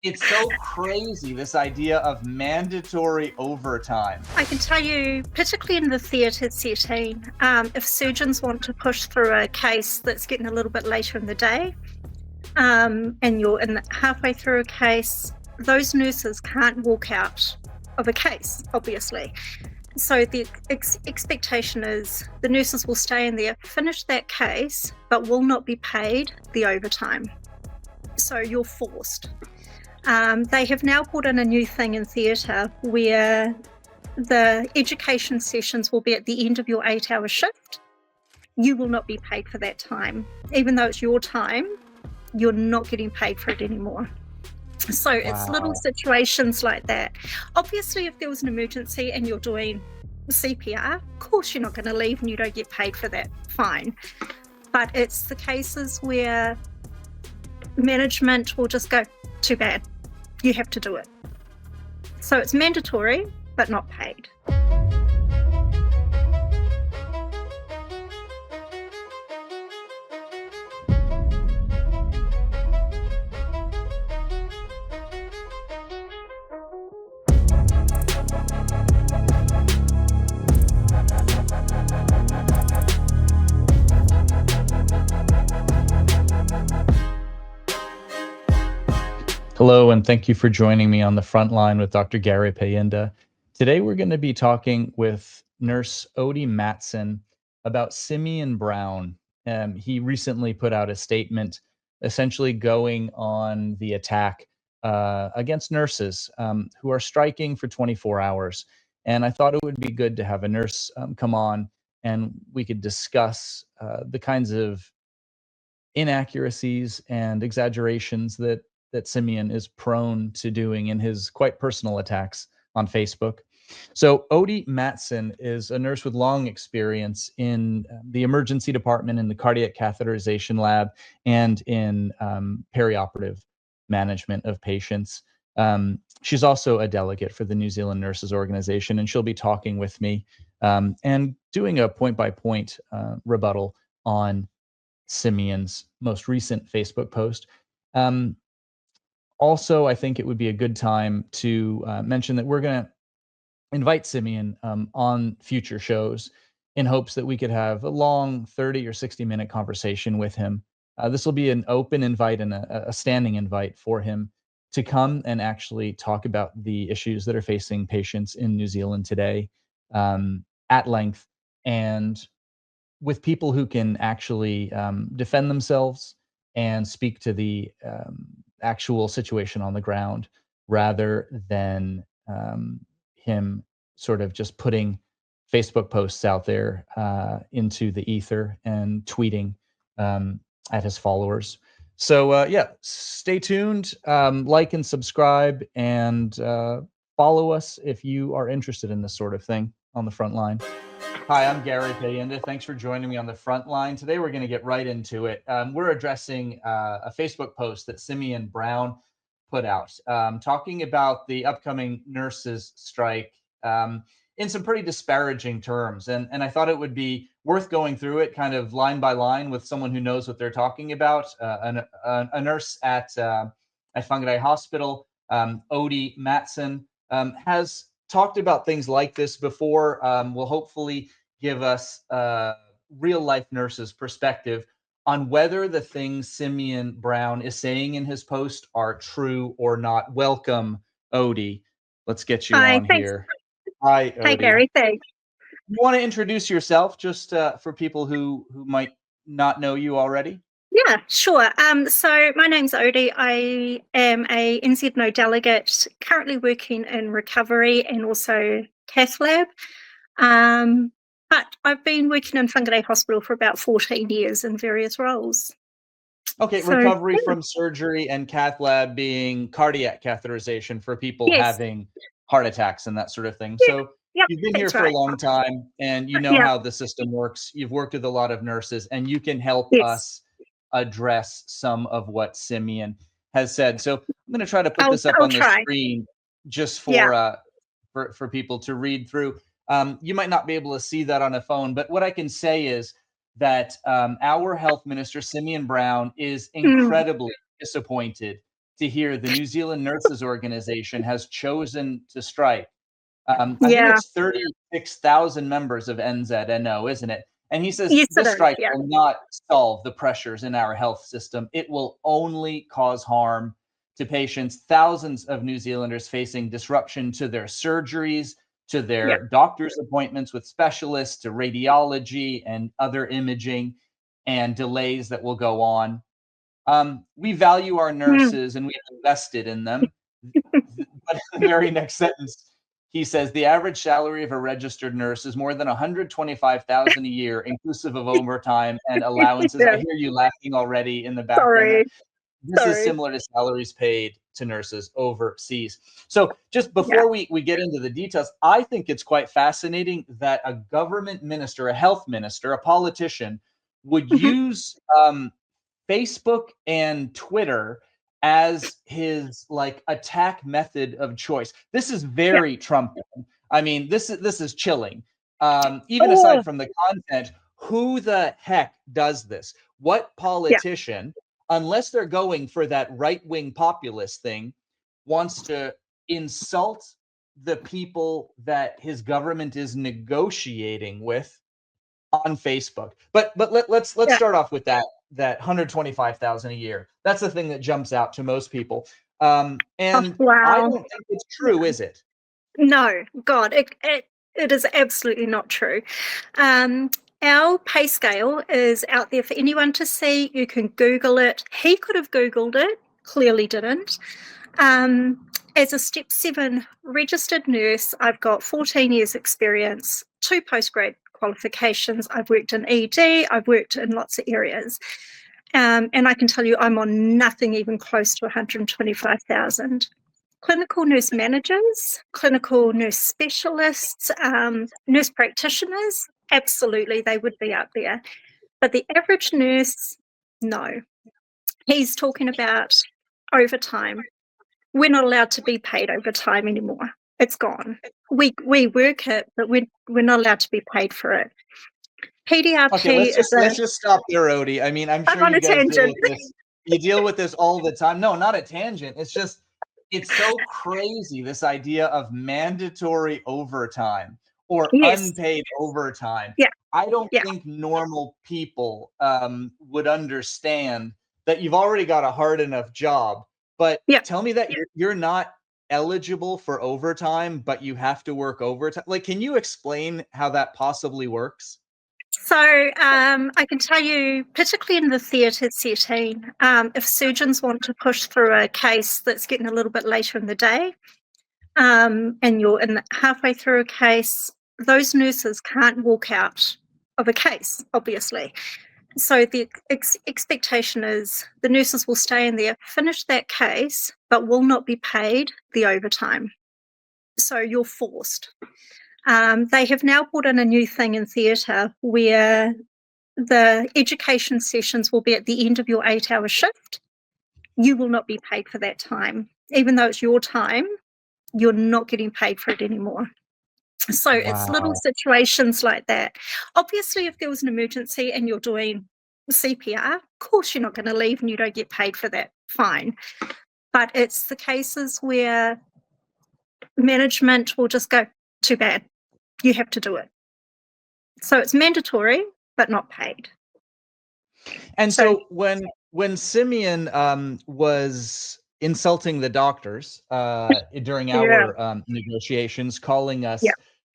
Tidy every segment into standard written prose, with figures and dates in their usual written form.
It's so crazy, this idea of mandatory overtime. I can tell you, particularly in the theatre setting, if surgeons want to push through a case that's getting a little bit later in the day, and you're halfway through a case, those nurses can't walk out of a case, obviously. So the expectation is the nurses will stay in there, finish that case, but will not be paid the overtime. So you're forced. They have now put in a new thing in theatre where the education sessions will be at the end of your 8-hour shift. You will not be paid for that time. Even though it's your time, you're not getting paid for it anymore. So it's little situations like that. Obviously, if there was an emergency and you're doing CPR, of course you're not going to leave and you don't get paid for that. Fine. But it's the cases where management will just go, too bad, you have to do it. So it's mandatory, but not paid. Hello, and thank you for joining me on the Frontline with Dr. Gary Payinda. Today, we're going to be talking with nurse Odie Matson about Simeon Brown. He recently put out a statement essentially going on the attack against nurses who are striking for 24 hours. And I thought it would be good to have a nurse come on and we could discuss the kinds of inaccuracies and exaggerations that Simeon is prone to doing in his quite personal attacks on Facebook. So Odie Matson is a nurse with long experience in the emergency department, in the cardiac catheterization lab, and in perioperative management of patients. She's also a delegate for the New Zealand Nurses Organization, and she'll be talking with me and doing a point-by-point rebuttal on Simeon's most recent Facebook post. Also, I think it would be a good time to mention that we're going to invite Simeon on future shows in hopes that we could have a long 30 or 60-minute conversation with him. This will be an open invite and a standing invite for him to come and actually talk about the issues that are facing patients in New Zealand today at length and with people who can actually defend themselves and speak to the actual situation on the ground rather than him sort of just putting Facebook posts out there into the ether and tweeting at his followers. So yeah, stay tuned, like and subscribe, and follow us if you are interested in this sort of thing on the front line. Hi, I'm Gary Payinda. Thanks for joining me on the front line. Today, we're going to get right into it. We're addressing a Facebook post that Simeon Brown put out, talking about the upcoming nurses' strike in some pretty disparaging terms. And I thought it would be worth going through it kind of line by line with someone who knows what they're talking about. A nurse at Whangarei Hospital, Odie Matson, has talked about things like this before, will hopefully give us real life nurses' perspective on whether the things Simeon Brown is saying in his post are true or not. Welcome, Odie. Let's get you Hi, on thanks. here. Hi, Odie. Hi, Gary. Thanks. You want to introduce yourself just for people who might not know you already? Yeah, sure. So my name's Odie. I am a NZNO delegate, currently working in recovery and also cath lab. But I've been working in Whangarei Hospital for about 14 years in various roles. Okay, So, recovery yeah. from surgery and cath lab being cardiac catheterization for people Yes. having heart attacks and that sort of thing. Yeah. So Yep, you've been here that's for a right. long time and you know Yeah. how the system works. You've worked with a lot of nurses and you can help Yes. us address some of what Simeon has said. So I'm going to try to put this up I'll on the try. screen just Yeah. for people to read through. You might not be able to see that on a phone, but what I can say is that our health minister, Simeon Brown, is incredibly disappointed to hear the New Zealand Nurses Organization has chosen to strike. I think Yeah. it's 36,000 members of NZNO, isn't it? And he says Yes, it this is. strike Yeah. will not solve the pressures in our health system. It will only cause harm to patients. Thousands of New Zealanders facing disruption to their surgeries, to Yeah. their doctor's appointments with specialists, to radiology and other imaging, and delays that will go on. We value our Mm. nurses and we've invested in them. But in the very next sentence, he says the average salary of a registered nurse is more than 125,000 a year, inclusive of overtime and allowances. I Yeah. hear you laughing already in the background there. Sorry. This is Sorry. similar to salaries paid to nurses overseas. So, just Yeah. before we get into the details, I think it's quite fascinating that a government minister, a health minister, a politician would Mhm. use Facebook and Twitter as his like attack method of choice. This is Yeah. very Trumpian. I mean, this is chilling. Even Oh, aside from the content, who the heck does this? What yeah. politician, unless they're going for that right-wing populist thing, wants to insult the people that his government is negotiating with on Facebook. But let's Yeah. start off with that 125,000 a year. That's the thing that jumps out to most people. Oh, And I wow. don't think it's true, Yeah. is it? No, God, it is absolutely not true. Um, our pay scale is out there for anyone to see. You can Google it. He could have Googled it, clearly didn't. As a step 7 registered nurse, I've got 14 years experience, 2 postgrad qualifications. I've worked in ED, I've worked in lots of areas. And I can tell you I'm on nothing even close to 125,000. Clinical nurse managers, clinical nurse specialists, nurse practitioners, absolutely, they would be up there. But the average nurse, no. He's talking about overtime. We're not allowed to be paid overtime anymore. It's gone. We work it, but we're not allowed to be paid for it. Okay, PDRP let's is just let's just stop there, Odie. I mean, I'm I'm sure on you a guys deal tangent. with this. You deal with this all the time. No, not a tangent. It's so crazy, this idea of mandatory overtime or Yes. unpaid overtime. Yeah. I don't Yeah. think normal people would understand that you've already got a hard enough job. But Yeah. tell me that you're not eligible for overtime, but you have to work overtime. Like, can you explain how that possibly works? So I can tell you, particularly in the theatre setting, if surgeons want to push through a case that's getting a little bit later in the day, and you're halfway through a case, those nurses can't walk out of a case, obviously. So the expectation is the nurses will stay in there, finish that case, but will not be paid the overtime. So you're forced. They have now put in a new thing in theatre where the education sessions will be at the end of your 8-hour shift. You will not be paid for that time. Even though it's your time, you're not getting paid for it anymore. So it's little Wow. situations like that. Obviously, if there was an emergency and you're doing CPR, of course you're not going to leave and you don't get paid for that. Fine. But it's the cases where management will just go, too bad, you have to do it. So it's mandatory, but not paid. And So, so when Simeon was insulting the doctors during yeah, our negotiations, calling yeah. us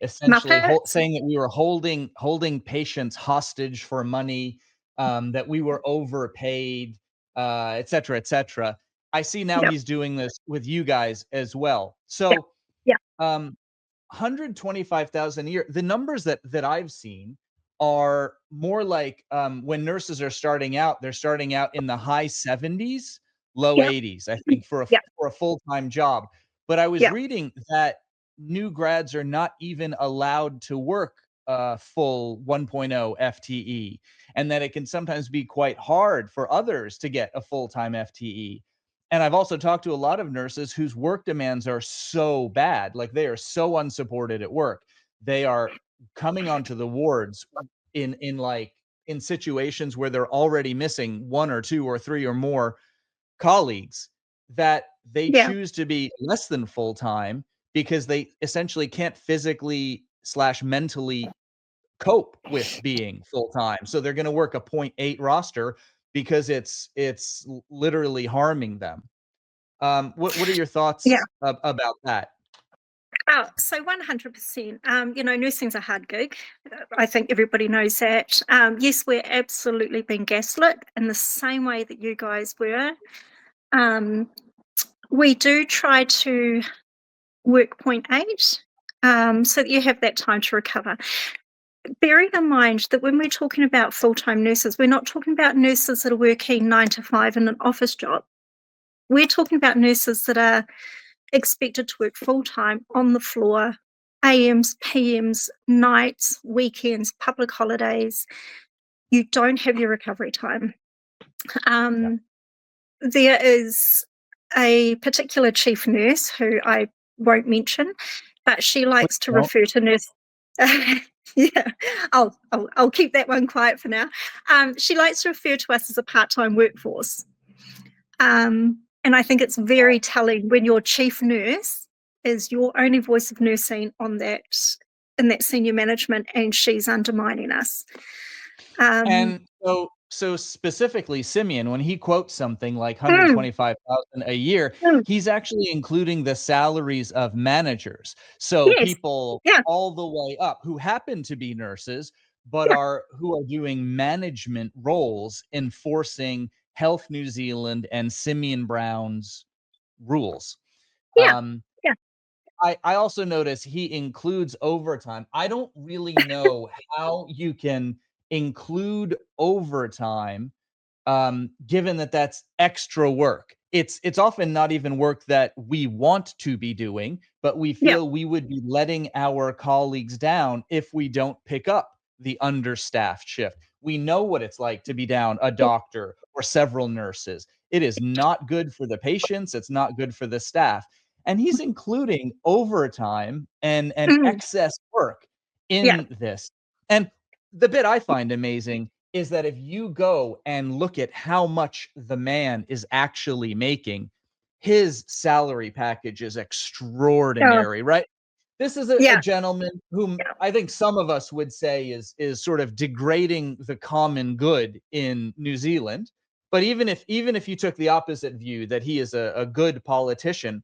essentially Muppets. saying that we were holding patients hostage for money, that we were overpaid, et cetera, et cetera. I see now Yeah, he's doing this with you guys as well. yeah, So yeah, 125,000 a year. The numbers that I've seen are more like when nurses are starting out, they're starting out in the high 70s, low yeah, 80s, I think, yeah, for a full-time job. But I was yeah. reading that new grads are not even allowed to work full 1.0 FTE, and that it can sometimes be quite hard for others to get a full-time FTE. And I've also talked to a lot of nurses whose work demands are so bad, like they are so unsupported at work. They are coming onto the wards in situations where they're already missing one or two or three or more colleagues that they Yeah. choose to be less than full time because they essentially can't physically slash mentally cope with being full time. So they're going to work a point 0.8 roster because it's literally harming them. What are your Yeah. thoughts about that? Oh, so 100%. Nursing's a hard gig. I think everybody knows that. Yes, we're absolutely being gaslit in the same way that you guys were. Um, we do try to work point 0.8 so that you have that time to recover. Bearing in mind that when we're talking about full-time nurses, we're not talking about nurses that are working 9 to 5 in an office job. We're talking about nurses that are expected to work full-time on the floor, AMs, PMs, nights, weekends, public holidays. You don't have your recovery time. Yeah. There is a particular chief nurse who I won't mention, but she Please likes to don't. refer to nurse. Yeah, I'll keep that one quiet for now. She likes to refer to us as a part-time workforce, and I think it's very telling when your chief nurse is your only voice of nursing on that in that senior management, and she's undermining us. Um, And so specifically, Simeon, when he quotes something like mm, 125,000 a year, mm, he's actually including the salaries of managers. So yes, people yeah, all the way up who happen to be nurses, but yeah, who are doing management roles enforcing Health New Zealand and Simeon Brown's rules. yeah, Um, yeah, I also notice he includes overtime. I don't really know how you can include overtime, given that that's extra work. It's often not even work that we want to be doing, but we yeah. feel we would be letting our colleagues down if we don't pick up the understaffed shift. We know what it's like to be down a doctor or several nurses. It is not good for the patients, it's not good for the staff. And he's including overtime and Mm, excess work yeah. in this. And the bit I find amazing is that if you go and look at how much the man is actually making, his salary package is Oh, extraordinary, right? This is a yeah. gentleman whom Yeah. I think some of us would say is sort of degrading the common good in New Zealand. But even if you took the opposite view that he is a good politician,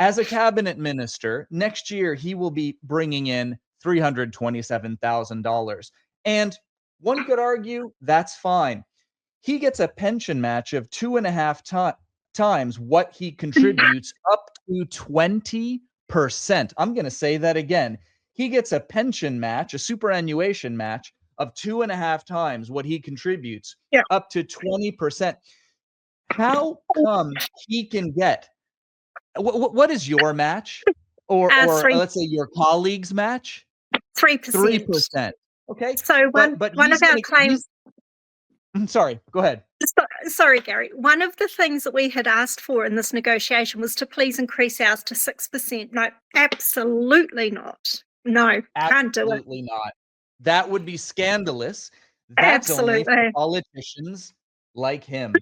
as a cabinet minister, next year he will be bringing in $327,000. And one could argue that's fine. He gets a pension match of 2.5 times what he contributes, up to 20%. I'm going to say that again. He gets a pension match, a superannuation match of 2.5 times what he contributes, Yeah. up to 20%. How come he can get what is your match? Or Three let's say your colleague's match? 3%. 3%. Okay? So But one of our he's claims. sorry, go ahead. Sorry, Gary. One of the things that we had asked for in this negotiation was to please increase ours to 6%. No, absolutely not. No, can't do it. Absolutely not. That would be scandalous. That's only for Absolutely. politicians like him.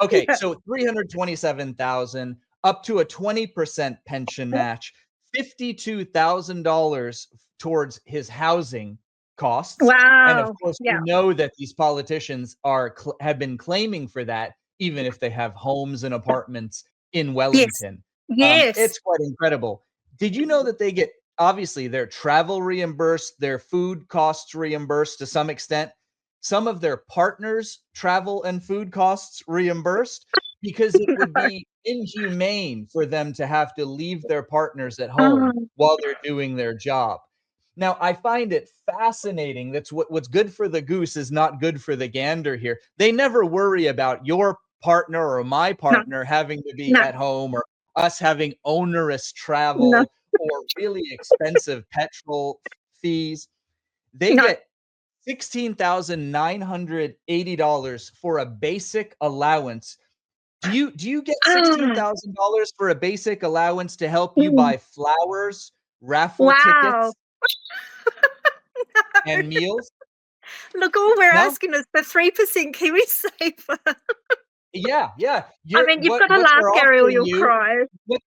Okay, Yeah. so 327,000 up to a 20% pension match, $52,000 towards his housing costs. And of Wow. course, we Yeah. know that these politicians have been claiming for that, even if they have homes and apartments in Yes. Wellington. Yes. It's quite incredible. Did you know that they get obviously their travel reimbursed, their food costs reimbursed to some extent? Some of their partners' travel and food costs reimbursed, because it would be inhumane for them to have to leave their partners at home Oh, while they're doing their job. Now, I find it fascinating. That's what's good for the goose is not good for the gander here. They never worry about your partner or my no, partner having to be no, at home, or us having onerous no, travel or really expensive petrol fees. They no. get $16,980 for a basic allowance. Do you get Ah, $16,000 for a basic allowance to help you mm, buy flowers, raffle wow. tickets, and meals? Look, all we're No? asking is for 3% KiwiSaver. Yeah, yeah. I You're mean, you've got to what laugh, they're Gary, or offering you'll you cry.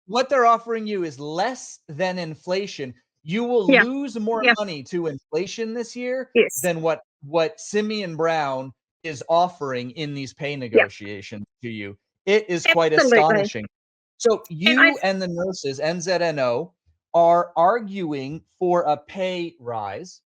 what they're offering you is less than inflation. You will Yeah, lose more yeah, money to inflation this year yes, than what Simeon Brown is offering in these pay yeah, negotiations to you. It is quite absolutely. astonishing. So And I, you and the nurses, NZNO, are arguing for a pay rise.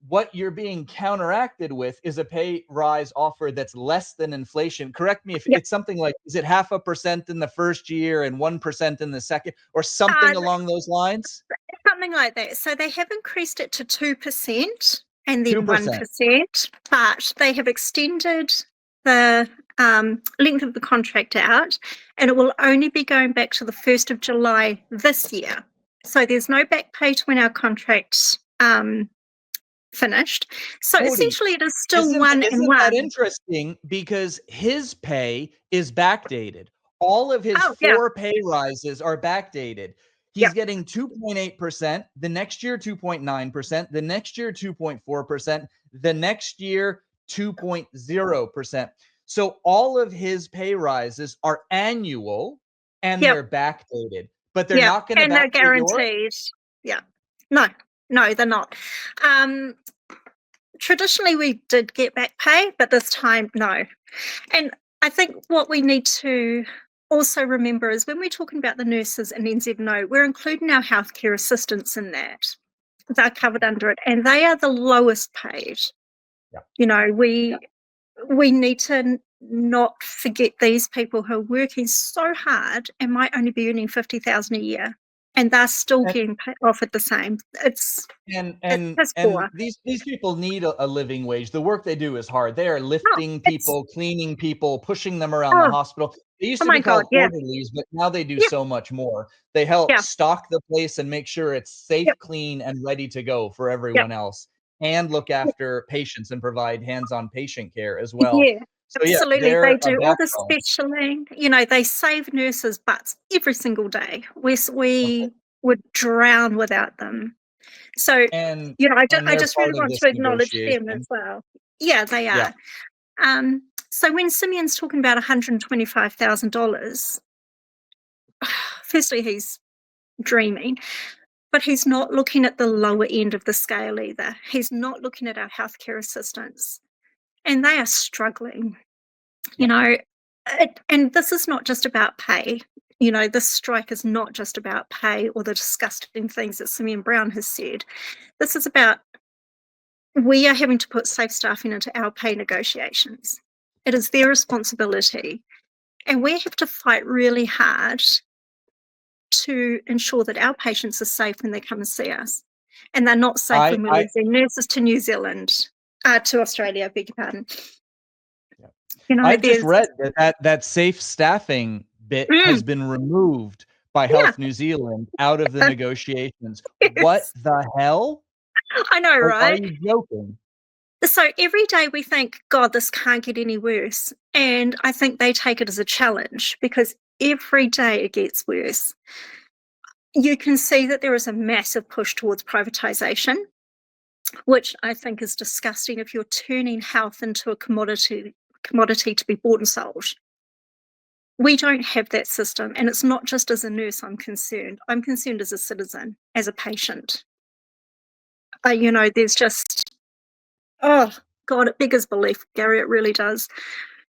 What you're being counteracted with is a pay rise offer that's less than inflation. Correct me if yeah, it's something like, is it 0.5% in the first year and 1% in the second, or uh, something along those lines? something like that. So they have increased it to 2% and then 2%. 1%, but they have extended the length of the contract out, and it will only be going back to the 1st of July this year. So there's no back pay to when our contract's finished. So Cody, essentially, it is still one and isn't that one. interesting? Because his pay is backdated. All of his Oh, yeah, 4 pay rises are backdated. yeah, He's getting 2.8%, the next year 2.9%, the next year 2.4%, the next year 2.0%. So all of his pay rises are annual and yeah, they're backdated, but they're yeah, not going to and they're backdate yours. guaranteed. Yeah, no, no, they're not. Um, Traditionally we did get back pay, but this time no. And I think what we need to also remember is when we're talking about the nurses and NZNO, we're including our healthcare assistants in that. They're covered under it, and they are the lowest paid. Yeah. You know, we need to not forget these people who are working so hard and might only be earning 50,000 a year, and they're still getting offered the same. And It's and piss and poor. these people need a living wage. The work they do is hard. They are No, lifting it's people, cleaning people, pushing them around the oh, hospital. They used oh to be my god, called yeah, orderlies, but now they do yeah, so much more. They help yeah, stock the place and make sure it's yeah, safe, clean, and ready to go for yeah, everyone else, and look after patients and provide hands-on patient care as well. yeah. So yeah, Absolutely, they're they a do all the backbone. specialing. You know, they save nurses' butts every single day. Okay. We would drown without them. So, And I they're just really part of want this to acknowledge them as negotiation. well. Yeah, they Yeah. are. So when Simeon's talking about $125,000, firstly, he's dreaming, but he's not looking at the lower end of the scale either. He's not looking at our healthcare assistants, and they are struggling. You Yeah. know, and this is not just about pay. You know, this strike is not just about pay or the disgusting things that Simeon Brown has said. This is about we are having to put safe staffing into our pay negotiations. It is their responsibility. And we have to fight really hard to ensure that our patients are safe when they come and see us. And they're not safe when we're I losing nurses to New Zealand, to Australia, I beg your pardon. yeah. You know, I just there's, read that safe staffing bit has mm, been removed by yeah, Health New Zealand out of the negotiations. What yes. the hell? I know, Like, are right? you joking? So every day we think, God, this can't get any worse. And I think they take it as a challenge because every day it gets worse. You can see that there is a massive push towards privatization, which I think is disgusting if you're turning health into a commodity to be bought and sold. We don't have that system. And it's not just as a nurse I'm concerned. I'm concerned as a citizen, as a patient. There's just, oh, God, it beggars belief, Gary, it really does.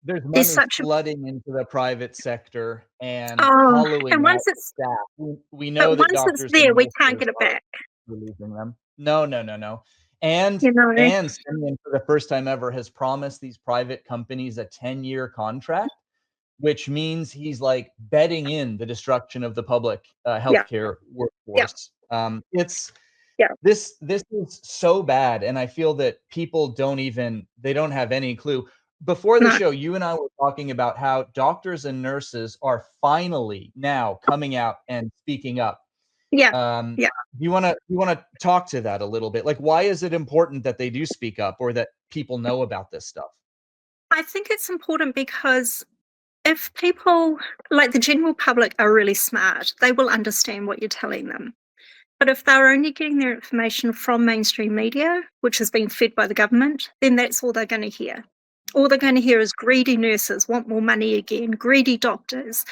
There's There's money such a, flooding into the private sector and oh, hollowing and out once it's, staff. We but know that once it's doctors and there, we can't nurses get it are back, releasing them. No, no, no, no. And you know? and Simeon, for the first time ever, has promised these private companies a 10-year contract, which means he's like betting in the destruction of the public Yeah, healthcare yeah, workforce. It's yeah, this is so bad, and I feel that people they don't have any clue. Before the no, show, you and I were talking about how doctors and nurses are finally now coming out and speaking up. yeah, Um, yeah. do you wanna talk to that a little bit? Like, why is it important that they do speak up or that people know about this stuff? I think it's important because if people, like the general public, are really smart, they will understand what you're telling them. But if they're only getting their information from mainstream media, which has been fed by the government, then that's all they're going to hear. All they're going to hear is greedy nurses want more money again, greedy doctors.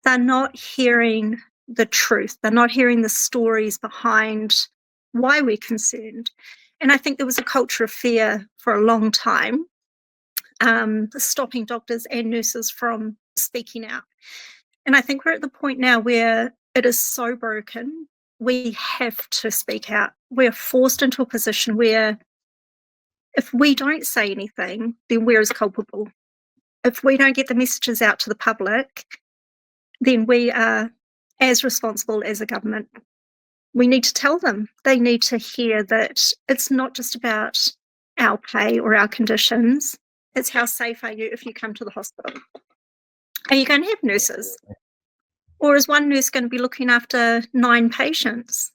They're not hearing the truth. They're not hearing the stories behind why we're concerned. And I think there was a culture of fear for a long time, stopping doctors and nurses from speaking out. And I think we're at the point now where it is so broken, we have to speak out. We're forced into a position where if we don't say anything, then we're as culpable. If we don't get the messages out to the public, then we are as responsible as a government. We need to tell them. They need to hear that it's not just about our pay or our conditions. It's how safe are you if you come to the hospital? Are you going to have nurses? Or is one nurse going to be looking after 9 patients?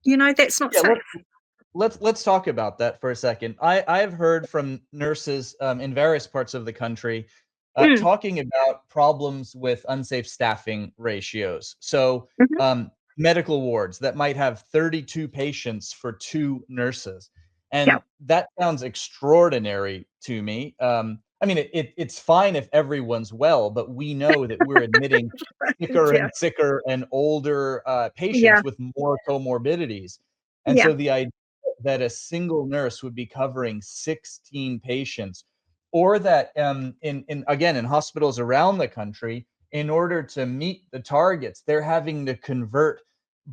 That's not Yeah, safe. let's talk about that for a second. I've heard from nurses in various parts of the country Mm, talking about problems with unsafe staffing ratios. So mhm. medical wards that might have 32 patients for 2 nurses, Yeah. and that sounds extraordinary to me. I mean, it's fine if everyone's well, but we know that we're admitting sicker Yeah. and sicker and older Yeah. patients with more comorbidities. And Yeah. so the idea that a single nurse would be covering 16 patients, or that in again in hospitals around the country, in order to meet the targets, they're having to convert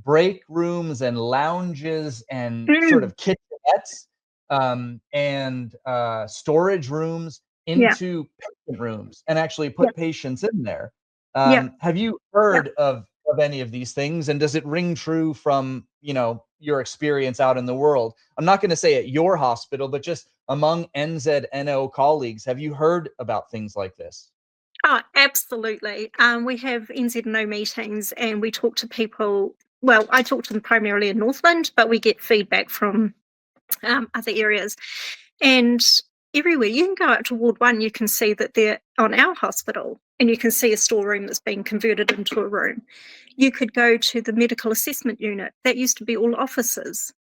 break rooms and lounges and sort Mm, of kitchenettes and storage rooms yeah. into patient rooms and actually Yeah. put patients in there. Yeah. Have you Yeah. heard of any of these things, and does it ring true from your experience out in the world? I'm not going to say at your hospital, but just among NZNO colleagues, have you heard about things like this? Oh, absolutely. We have NZNO meetings and we talk to people. Well, I talk to them primarily in Northland, but we get feedback from other areas. And everywhere you can go out to Ward 1, you can see that they're on our hospital and you can see a storeroom that's being converted into a room. You could go to the medical assessment unit. That used to be all offices.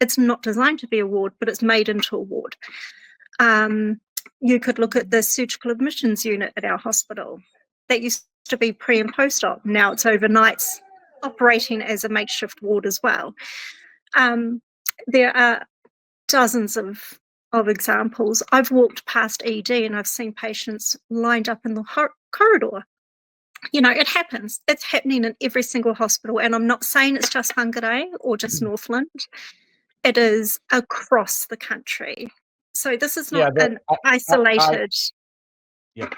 It's not designed to be a ward, but it's made into a ward. Um, you could look at the surgical admissions unit at our hospital. That used to be pre and post op. Now it's overnights operating as a makeshift ward as well. Um, there are dozens of examples. I've walked past ED and I've seen patients lined up in the corridor. It happens. It's happening in every single hospital. And I'm not saying it's just Whangarei or just Northland. It is across the country. So this is Yeah, not that an I isolated. yep,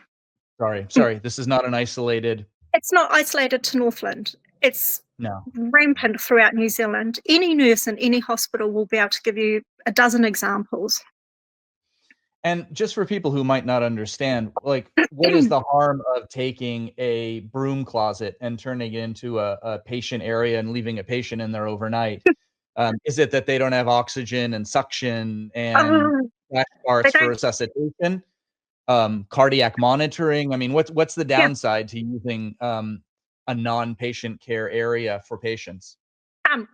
sorry, Mm, sorry, this is not an isolated. it's not isolated to Northland. It's No. rampant throughout New Zealand. Any nurse in any hospital will be able to give you a dozen examples. And just for people who might not understand, like, what is the harm of taking a broom closet and turning it into a patient area and leaving a patient in there overnight? Is it that they don't have oxygen and suction and Oh, flash they parts for don't. resuscitation? Cardiac monitoring? I mean, what's the Yeah. downside to using, a non-patient care area for patients?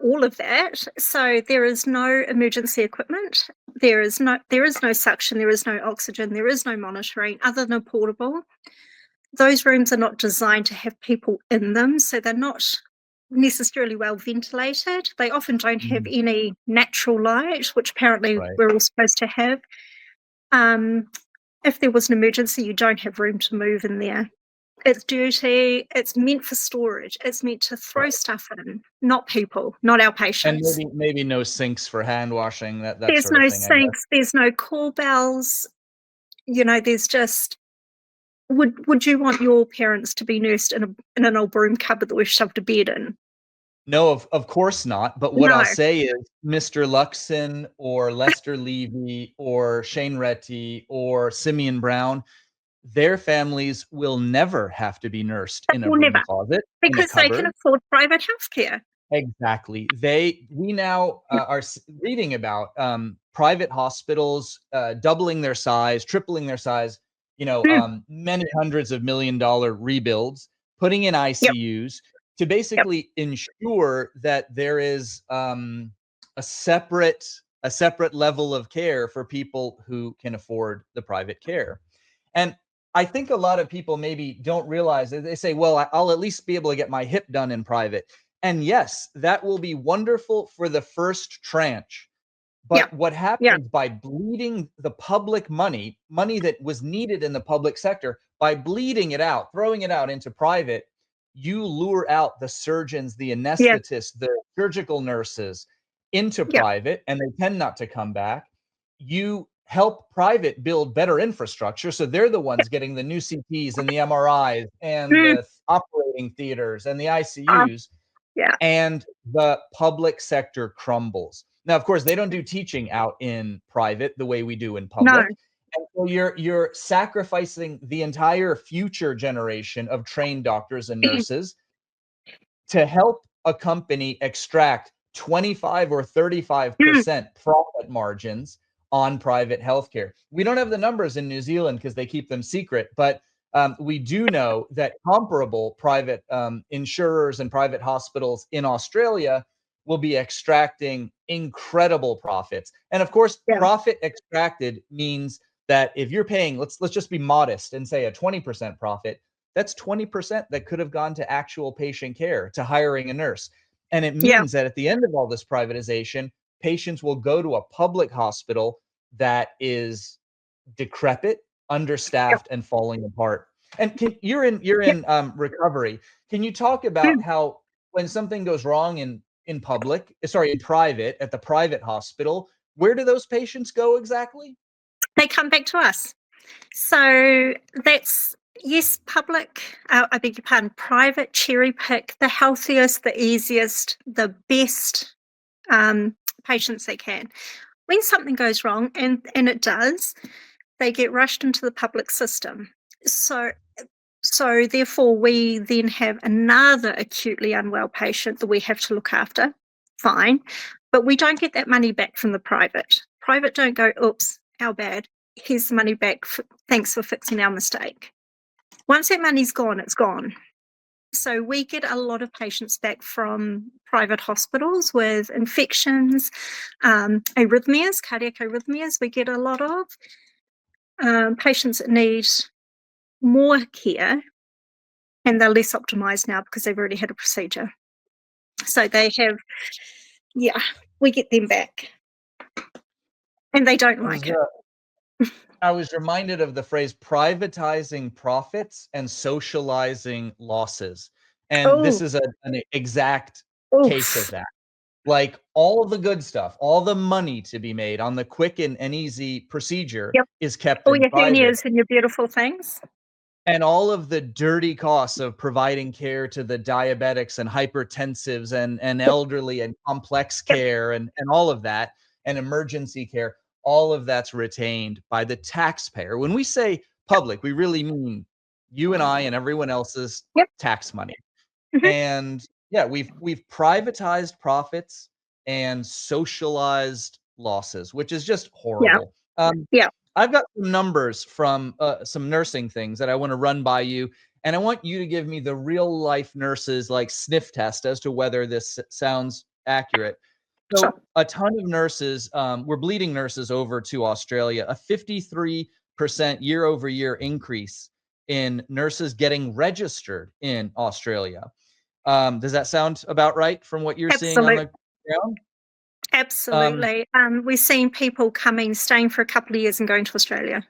All of that. So there is no emergency equipment. There is no suction. There is no oxygen. There is no monitoring other than a portable. Those rooms are not designed to have people in them, so they're not necessarily well ventilated. They often don't have Mhm. any natural light, which apparently Right. we're all supposed to have. Um, if there was an emergency, you don't have room to move in there. It's dirty. It's meant for storage. It's meant to throw Right. stuff in, not people, not our And patients. maybe no sinks for hand washing, that There's sort of no thing, I guess. sinks. There's no call bells. There's just. Would you want your parents to be nursed in an old broom cupboard that we've shoved a bed in? No, of course not, but what I'll No. say is Mr. Luxon or Lester Levy or Shane Retty or Simeon Brown, their families will never have to be nursed in a Well, broom never, closet, in a because they can cupboard. afford private healthcare. Exactly. We now are reading about private hospitals doubling their size, tripling their size, Mm, many hundreds of $1 million rebuilds, putting in yep, ICUs to yep. basically ensure that there is a separate a separate level of care for people who can afford the private care. And I think a lot of people maybe don't realize that. They say, well, I'll at least be able to get my hip done in private. And yes, that will be wonderful for the first tranche. Yeah. But what Yeah. happens by bleeding the public money that was needed in the public sector, by bleeding it out, throwing it out into private, you lure out the surgeons, the Yeah. anesthetists, the surgical nurses into Yeah. private, and they tend not to come back. You help private build better infrastructure, so they're the ones getting the new CTs and the MRIs and Mm. the operating theaters and the Uh, ICUs, yeah. and the public sector crumbles. Now, of course, they don't do teaching out in private the way we do in No. public. And so you're sacrificing the entire future generation of trained doctors and nurses to help a company extract 25 or Mm. 35% profit margins on private healthcare. We don't have the numbers in New Zealand because they keep them secret, but we do know that comparable private insurers and private hospitals in Australia will be extracting incredible profits. And of course, Yeah. profit extracted means that if you're paying, let's just be modest and say a 20% profit, that's 20% that could have gone to actual patient care, to hiring a nurse. And it Yeah. means that at the end of all this privatization, patients will go to a public hospital that is decrepit, Yeah. understaffed, and falling apart. And you're Yeah. in recovery. Can you talk about Mm. how when something goes wrong in public, sorry, in private, at the private hospital, where do those patients go exactly? They come back to us. So that's, yes, public, I beg your pardon, private cherry pick the healthiest, the easiest, the best um, patients they can. When something goes wrong, and it does, they get rushed into the public system. So so therefore we then have another acutely unwell patient that we have to look after. Fine. But we don't get that money back from the private. Private don't go, oops, our bad. Here's the money back. Thanks for fixing our mistake. Once that money's gone, it's gone. So we get a lot of patients back from private hospitals with infections, arrhythmias, cardiac arrhythmias. We get a lot of patients that need more care, and they're less optimized now because they've already had a procedure. So they have, yeah, we get them back, and they don't I was like it. I was reminded of the phrase privatizing profits and socializing losses. And this Oh, is an exact case of oof. that. Like all the good stuff, all the money to be made on the quick and easy procedure Yep. is kept All in your private. hernias and your beautiful things. And all of the dirty costs of providing care to the diabetics and hypertensives and Yep. elderly and complex Yep. care and all of that and emergency care, all of that's retained by the taxpayer. When we say public, we really mean you and I and everyone else's Yep. tax money. Hmm. And yeah, we've privatized profits and socialized losses, which is just Yeah. horrible. Yeah. I've got some numbers from some nursing things that I want to run by you, and I want you to give me the real life nurses like sniff test as to whether this sounds accurate. Sure. So, a ton of nurses, we're bleeding nurses over to Australia. A 53% year over year increase in nurses getting registered in Australia. Does that sound about right from what you're seeing on Absolute. the ground? Um, Absolutely. We're seeing people coming, staying for a couple of years, and going to Australia.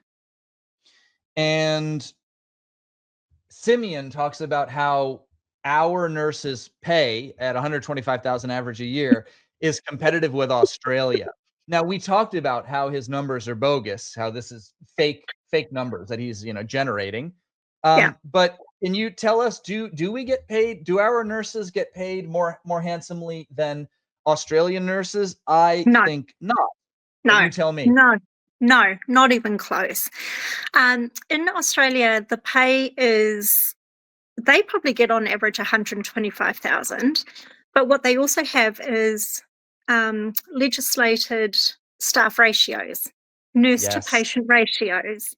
and Simeon talks about how our nurses' pay at 125,000 average a year is competitive with Australia. Now, we talked about how his numbers are bogus, how this is fake numbers that he's, generating. Yeah. But can you tell us, do we get paid? Do our nurses get paid more handsomely than Australian nurses? I No. think not. But No. you tell me. No. No. Not even close. In Australia, the pay is, they probably get on average 125,000, but what they also have is legislated staff ratios, nurse to Yes, patient ratios,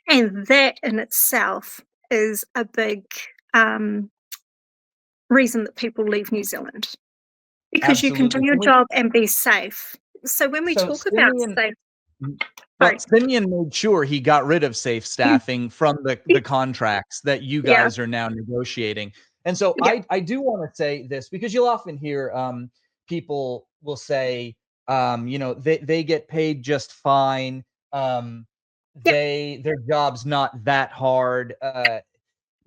and that in itself is a big um, reason that people leave New Zealand, because you can do absolutely. your job and be safe. So when we So talk about Simeon, safe, well, sorry, Simeon made sure he got rid of safe staffing from the contracts that you yeah, guys are now negotiating. And so yeah, I do want to say this because you'll often hear people will say, they get paid just fine. Um, yeah, their job's not that hard.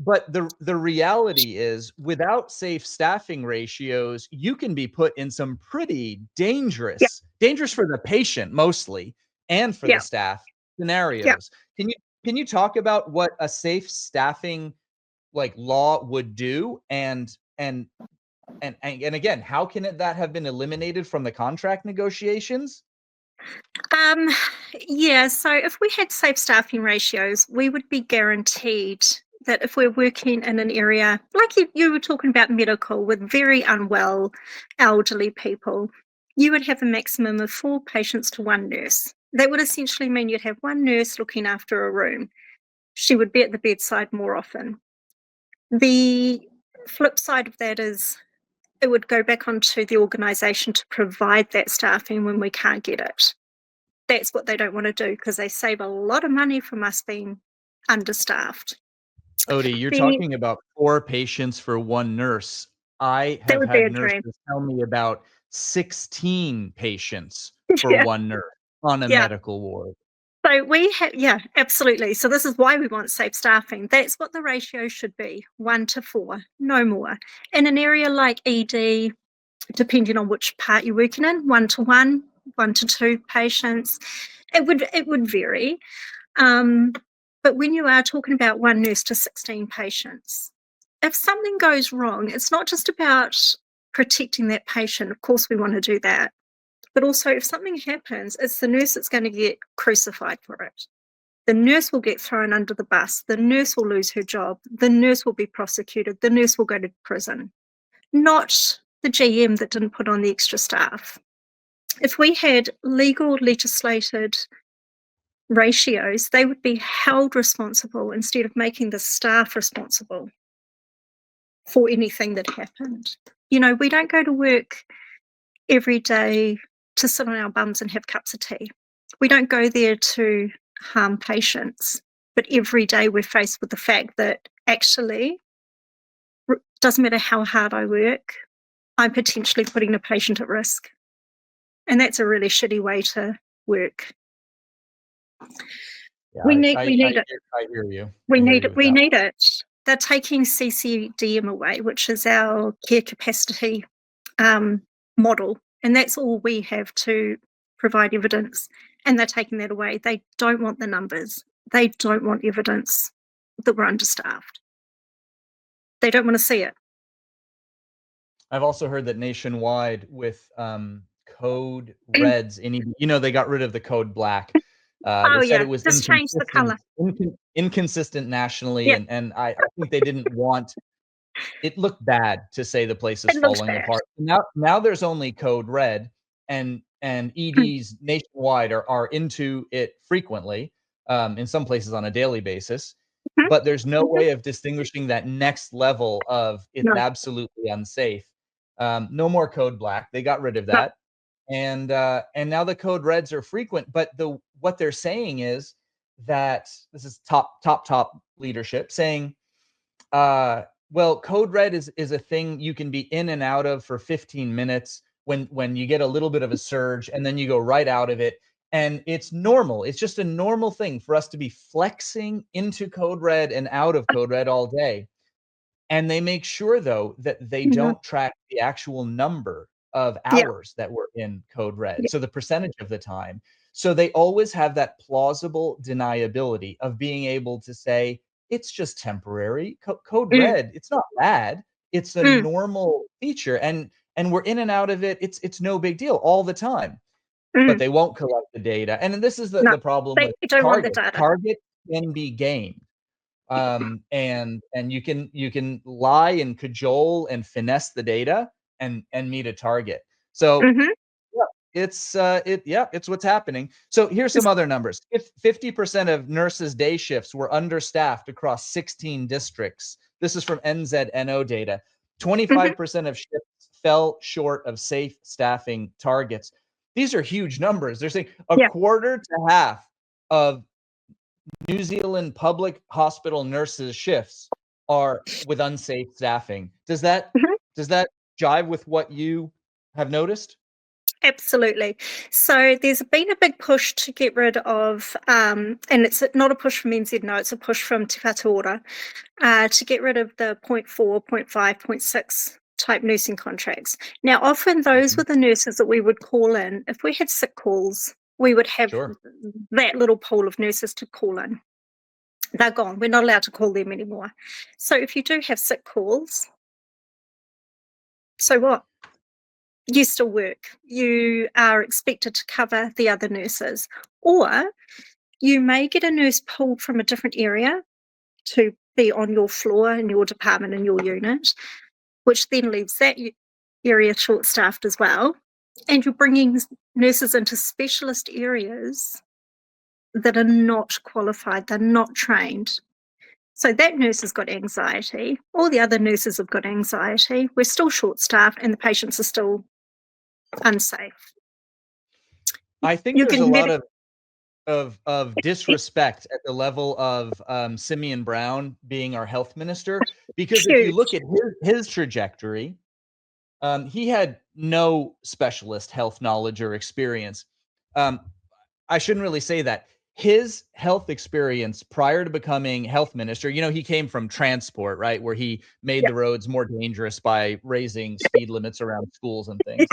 But the reality is, without safe staffing ratios, you can be put in some pretty yeah, dangerous for the patient mostly, and for the yeah, staff yeah. scenarios. Can you talk about what a safe staffing, like, law would do? And again, how can that have been eliminated from the contract negotiations? Um, yeah, so if we had safe staffing ratios, we would be guaranteed that if we're working in an area like you were talking about medical with very unwell elderly people, you would have a maximum of 4 patients to 1 nurse. That would essentially mean you'd have 1 nurse looking after a room. She would be at the bedside more often. The flip side of that is it would go back onto the organisation to provide that staffing when we can't get it. That's what they don't want to do because they save a lot of money from us being understaffed. Odie, you're The talking about 4 patients for 1 nurse. I That have would be had a dream. nurses tell me about 16 patients for Yeah, 1 nurse on a yeah. medical ward. So we have, yeah, absolutely. So this is why we want safe staffing. That's what the ratio should be, 1 to 4, no more. In an area like ED, depending on which part you're working in, 1 to 1, 1 to 2 patients. It would vary. Um, but when you are talking about 1 nurse to 16 patients, if something goes wrong, it's not just about protecting that patient. Of course, we want to do that. But also, if something happens, it's the nurse that's going to get crucified for it. The nurse will get thrown under the bus. The nurse will lose her job. The nurse will be prosecuted. The nurse will go to prison, not the GM that didn't put on the extra staff. If we had legal, legislated ratios, they would be held responsible instead of making the staff responsible for anything that happened. We don't go to work every day to sit on our bums and have cups of tea. We don't go there to harm patients, but every day we're faced with the fact that actually, doesn't matter how hard I work, I'm potentially putting a patient at risk. And that's a really shitty way to work. Yeah, We I need I we I need it. hear I hear you. We I hear need you it. with We that need one. it. They're taking CCDM away, which is our care capacity um, model, and that's all we have to provide evidence. And they're taking that away. They don't want the numbers. They don't want evidence that we're understaffed. They don't want to see it. I've also heard that nationwide with, code And reds, they got rid of the code black. They oh said yeah, it was just change the color. inconsistent nationally, Yeah, and I think they didn't want it looked bad, to say the place is it looks falling bad. apart. Now there's only code red, and EDs nationwide are into it frequently, in some places on a daily basis, but there's no way of distinguishing that next level of it's No, absolutely unsafe. No more code black, they got rid of no. that, and now the code reds are frequent, but what they're saying is that this is top leadership saying, uh, well, code red is a thing you can be in and out of for 15 minutes when you get a little bit of a surge, and then you go right out of it. And it's normal. It's just a normal thing for us to be flexing into code red and out of code red all day. And they make sure, though, that they No. don't track the actual number of Yeah, hours that were in code red, yeah. so the percentage of the time. So they always have that plausible deniability of being able to say, "It's just temporary. Code Mm, red, it's not bad. It's a mm, normal feature, and we're in and out of it. It's no big deal all the time." But mm. they won't collect the data, and then this is the No, the problem they with don't want the Target. data. Target can be gamed, and you can lie and cajole and finesse the data and meet a target. So Mm-hmm. yeah, it's what's happening. So here's some other numbers. If 50% of nurses' day shifts were understaffed across 16 districts, this is from NZNO data. Mm-hmm. 25% of shifts fell short of safe staffing targets. these are huge numbers. They're saying a Yeah. quarter to half of New Zealand public hospital nurses' shifts are with unsafe staffing. Does that Mhm. does that jive with what you have noticed? Absolutely. So there's been a big push to get rid of, and it's not a push from NZ, no, it's a push from Te Whatu Ora, to get rid of the point 0.4, point 0.5, point 0.6 type nursing contracts. Now, often those Mhm. were the nurses that we would call in. If we had sick calls, we would have Sure. that little pool of nurses to call in. They're gone. We're not allowed to call them anymore. So if you do have sick calls, so what? You still work. You are expected to cover the other nurses. Or you may get a nurse pulled from a different area to be on your floor in your department in your unit, which then leaves that area short staffed as well. And you're bringing nurses into specialist areas that are not qualified, they're not trained. So that nurse has got anxiety. All the other nurses have got anxiety. We're still short staffed and the patients are still unsafe. I think You there's a can lot med- of disrespect at the level of Simeon Brown being our health minister, because if you look huge. at his trajectory, he had no specialist health knowledge or experience. Um, I shouldn't really say that. His health experience prior to becoming health minister, he came from transport, right? Where he made Yeah. the roads more dangerous by raising speed limits around schools and things.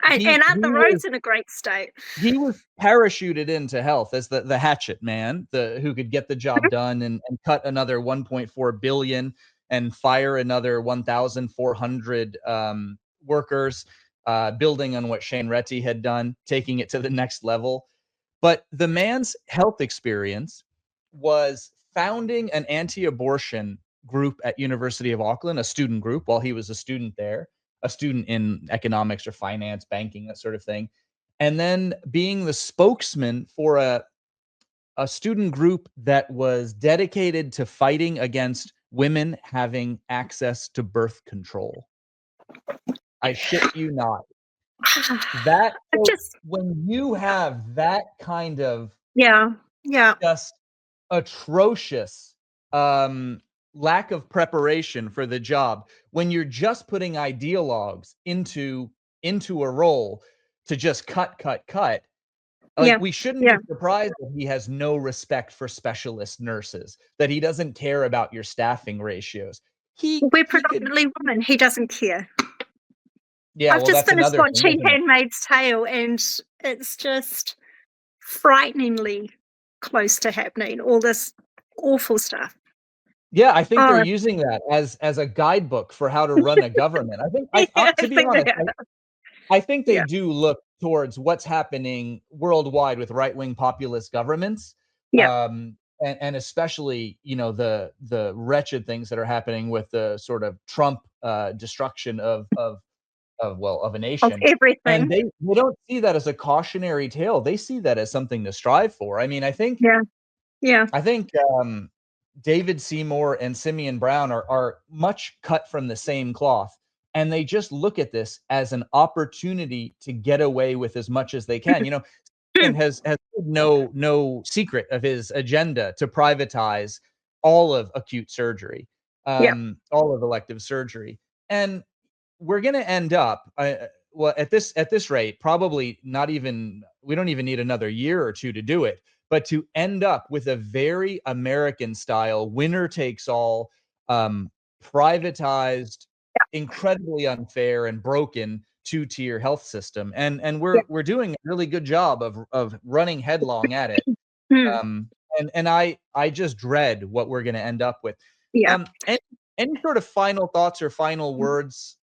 And He aren't the he was roads in a great state? he was parachuted into health as the hatchet man, who could get the job done and cut another 1.4 billion and fire another 1,400 workers, building on what Shane Reti had done, taking it to the next level. But the man's health experience was founding an anti-abortion group at University of Auckland, a student group while he was a student there, a student in economics or finance, banking, that sort of thing. And then being the spokesman for a student group that was dedicated to fighting against women having access to birth control. I shit you not. That I so just, when you have that kind of yeah, yeah, just atrocious lack of preparation for the job, when you're just putting ideologues into a role to just cut, like, yeah, we shouldn't yeah. be surprised that he has no respect for specialist nurses, that he doesn't care about your staffing ratios. We're He could. predominantly women. He doesn't care. Yeah, I've well, just that's finished another thing, watching isn't it? Handmaid's Tale, and it's just frighteningly close to happening. All this awful stuff. Yeah, I think they're Oh, using that as a guidebook for how to run a government. I think yeah, I to be think they honest, are. I think they Yeah, do look towards what's happening worldwide with right-wing populist governments, yeah, and especially, the wretched things that are happening with the sort of Trump destruction of a of nation. And everything. they don't see that as a cautionary tale. They see that as something to strive for. I mean, I think Yeah, yeah, I think David Seymour and Simeon Brown are much cut from the same cloth, and they just look at this as an opportunity to get away with as much as they can. Simeon has no secret of his agenda to privatize all of acute surgery, yeah, all of elective surgery, and we're going to end up, well, at this rate, probably not even, we don't even need another year or two to do it, but to end up with a very American style winner takes all, um, privatized, incredibly unfair and broken two-tier health system, and yeah. we're doing a really good job of running headlong at it. Hmm. And I just dread what we're going to end up with. Yeah. Any sort of final thoughts or final words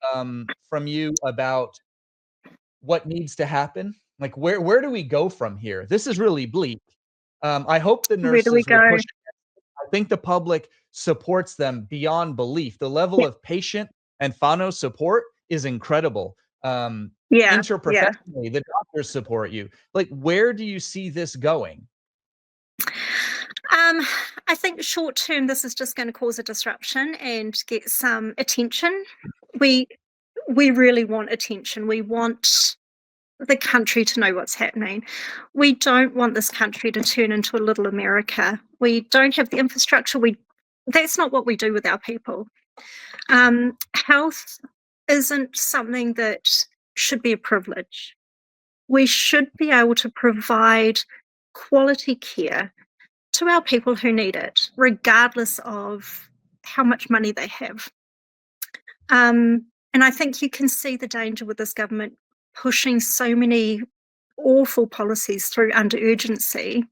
from you about what needs to happen? Like, where do we go from here? This is really bleak. I hope the Where do we nurses will go? push. I think the public supports them beyond belief. The level Yeah, of patient and whānau support is incredible. yeah, yeah. Interprofessionally, the doctors support you. Like, where do you see this going? Um, I think short term, this is just going to cause a disruption and get some attention. We we really want attention. We want the country to know what's happening. We don't want this country to turn into a little America. We don't have the infrastructure. That's not what we do with our people. Health isn't something that should be a privilege. We should be able to provide quality care to our people who need it, regardless of how much money they have. And I think you can see the danger with this government pushing so many awful policies through under urgency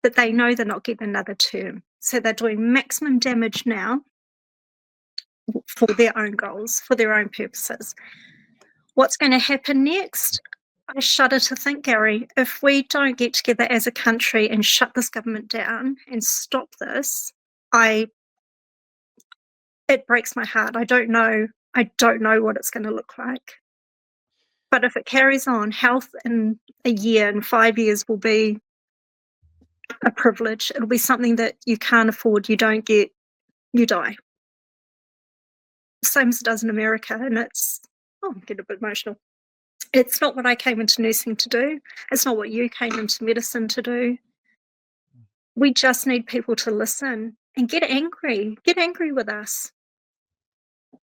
that they know they're not getting another term. So they're doing maximum damage now for their own goals, for their own purposes. What's going to happen next? I shudder to think, Gary, if we don't get together as a country and shut this government down and stop this, it breaks my heart. I don't know what it's going to look like. But if it carries on, health in a year and 5 years will be a privilege. It'll be something that you can't afford, you don't get, you die. Same as it does in America. And I'm getting a bit emotional. It's not what I came into nursing to do. It's not what you came into medicine to do. We just need people to listen and get angry. Get angry with us.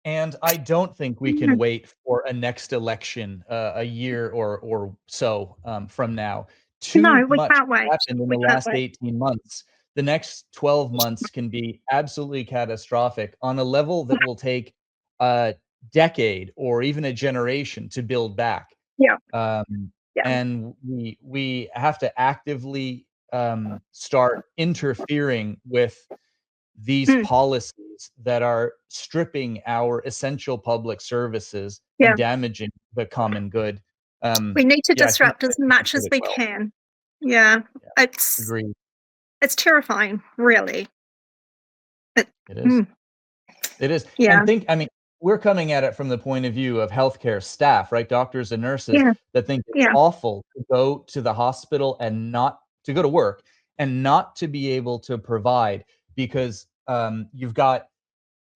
And I don't think we can wait for a next election, a year or so, from now. Too No, we much can't wait. happened in the We can't last wait. 18 months. The next 12 months can be absolutely catastrophic on a level that will take a decade or even a generation to build back. Yeah, Um, yeah. and we have to actively, start interfering with these Mm, policies that are stripping our essential public services and yeah. damaging the common good. We need to Yeah, disrupt I as think you much put as it we well. can. Yeah, Yeah, it's agreed. it's terrifying, really. It, It is. mm, It is. yeah, And I mean, we're coming at it from the point of view of healthcare staff, right? Doctors and nurses yeah, that think it's yeah. awful to go to the hospital and not to go to work and not to be able to provide because you've got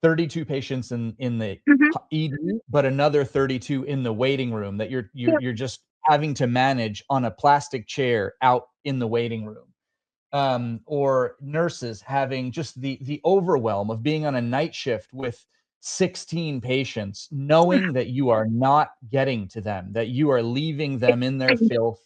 32 patients in the Mhm, ED, but another 32 in the waiting room that you're you're yeah, you're just having to manage on a plastic chair out in the waiting room. Or nurses having just the overwhelm of being on a night shift with 16 patients, knowing that you are not getting to them, that you are leaving them in their filth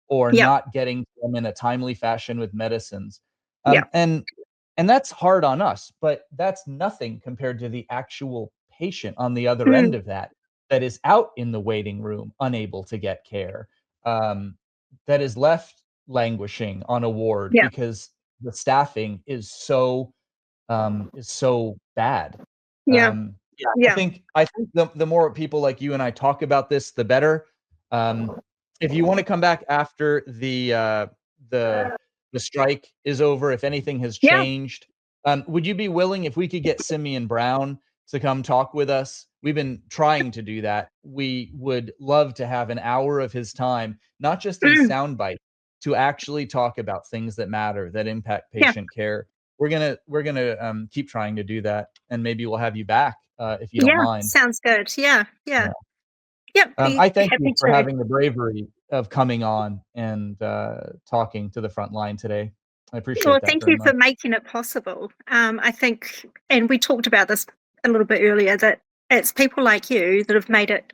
or yeah, not getting to them in a timely fashion with medicines. yeah. And that's hard on us, but that's nothing compared to the actual patient on the other end Mm, of that, that is out in the waiting room, unable to get care, um, that is left languishing on a ward yeah, because the staffing is so bad. yeah, Yeah, yeah, I think the more people like you and I talk about this, the better. Um, if you wanna come back after the the strike is over, if anything has yeah. changed, would you be willing if we could get Simeon Brown to come talk with us? We've been trying to do that. We would love to have an hour of his time, not just in Mm, soundbite, to actually talk about things that matter, that impact yeah, patient care. We're gonna keep trying to do that, and maybe we'll have you back, if you don't yeah. mind. Sounds good. Yeah, yeah. Yeah. Yep, I be thank you happy for to. having the bravery of coming on and, talking to the front line today. I Well, appreciate that thank very you for much. making it possible. I think, and we talked about this a little bit earlier, that it's people like you that have made it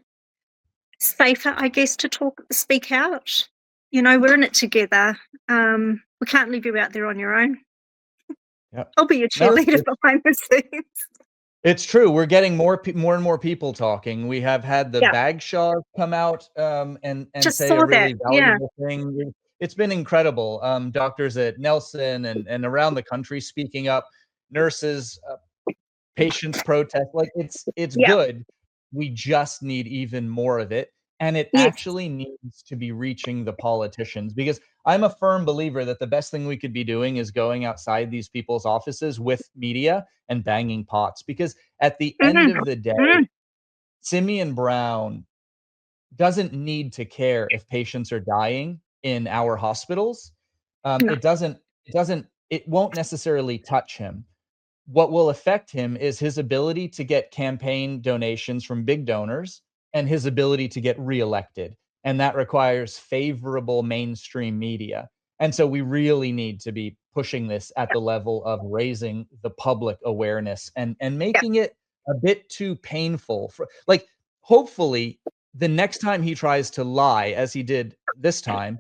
safer, I guess, to speak out. We're in it together. We can't leave you out there on your own. Yep. I'll be your No, cheerleader behind the scenes. it's true. We're getting more and more people talking. We have had the Yeah, Bagshaw come out, and just say a saw that. really Yeah. valuable thing. It's been incredible. Doctors at Nelson and around the country speaking up, nurses, patients protest, like, it's Yeah. good. We just need even more of it, and it Yes. actually needs to be reaching the politicians because I'm a firm believer that the best thing we could be doing is going outside these people's offices with media and banging pots, because at the end Mm, of the day, mm, Simeon Brown doesn't need to care if patients are dying in our hospitals. no. It won't necessarily touch him. What will affect him is his ability to get campaign donations from big donors and his ability to get reelected. and that requires favorable mainstream media. And so we really need to be pushing this at Yeah, the level of raising the public awareness and yeah. making it a bit too painful for, like, hopefully the next time he tries to lie, as he did this time,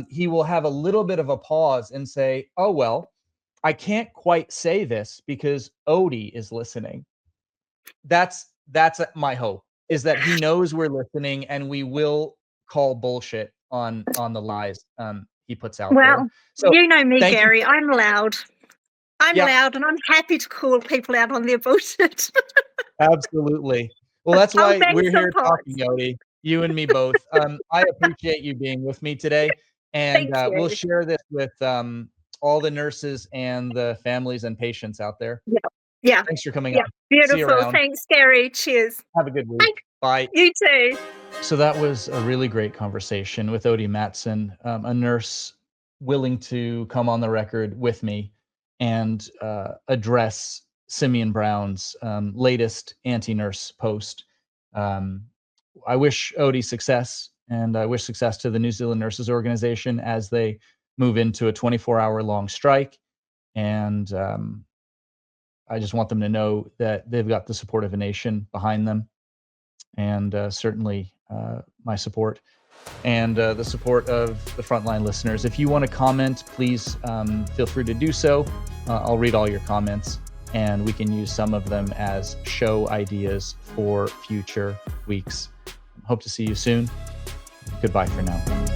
he will have a little bit of a pause and say, "Oh well, I can't quite say this because Odie is listening." That's my hope, is that he knows we're listening and we will call bullshit on the lies he puts out there. Well, So you know me, thank you. Gary. I'm loud. I'm Yeah, loud, and I'm happy to call people out on their bullshit. absolutely. Well, that's I'll why bang we're some here talking, pots. Yodi, you and me both. I appreciate you being with me today, and Thank we'll you. share this with all the nurses and the families and patients out there. Yeah, yeah, Thanks for coming yeah. on. See you Beautiful. around. Thanks, Gary. Cheers. Have a good week. Bye. Bye. You too. So that was a really great conversation with Odie Matson, a nurse willing to come on the record with me and address Simeon Brown's latest anti-nurse post. Um, I wish Odie success, and I wish success to the New Zealand Nurses Organization as they move into a 24-hour long strike. And I just want them to know that they've got the support of a nation behind them, and certainly my support and the support of the Frontline listeners. If you want to comment, please feel free to do so. I'll read all your comments, and we can use some of them as show ideas for future weeks. Hope to see you soon. Goodbye for now.